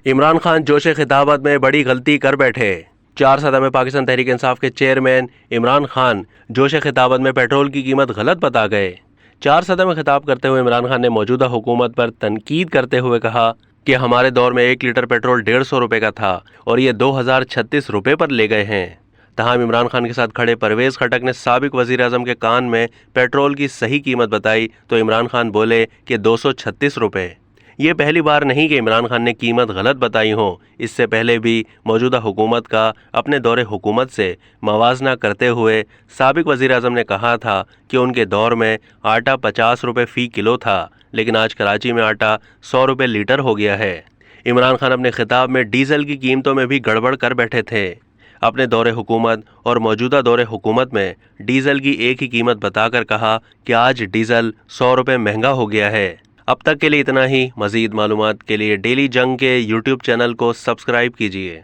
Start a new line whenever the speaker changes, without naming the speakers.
इमरान खान जोश खिताबत में बड़ी गलती कर बैठे। 4 सदर में पाकिस्तान तहरीक इंसाफ के चेयरमैन इमरान खान जोश खिताबत में पेट्रोल की कीमत गलत बता गए। 4 सदर में खिताब करते हुए इमरान खान ने मौजूदा हुकूमत पर तनकीद करते हुए कहा कि हमारे दौर में 1 लीटर पेट्रोल 150 रुपए का था और ये 2036 रुपए पर ले गए हैं। तमाम इमरान खान के साथ खड़े परवेज खटक ने साबिक वजीर आजम के कान में पेट्रोल की सही कीमत बताई तो इमरान खान बोले कि 236 रुपए। ये पहली बार नहीं कि इमरान खान ने कीमत गलत बताई हो। इससे पहले भी मौजूदा हुकूमत का अपने दौरे हुकूमत से मवाजना करते हुए साबिक वजीर आजम ने कहा था कि उनके दौर में आटा 50 रुपए फ़ी किलो था, लेकिन आज कराची में आटा 100 रुपए लीटर हो गया है। इमरान खान अपने खिताब में डीजल की कीमतों में भी गड़बड़ कर बैठे थे। अपने दौरे हुकूमत और मौजूदा दौरे हुकूमत में डीजल की एक ही कीमत बताकर कहा कि आज डीजल 100 रुपए महंगा हो गया है। अब तक के लिए इतना ही। मज़ीद मालूमात के लिए डेली जंग के यूट्यूब चैनल को सब्सक्राइब कीजिए।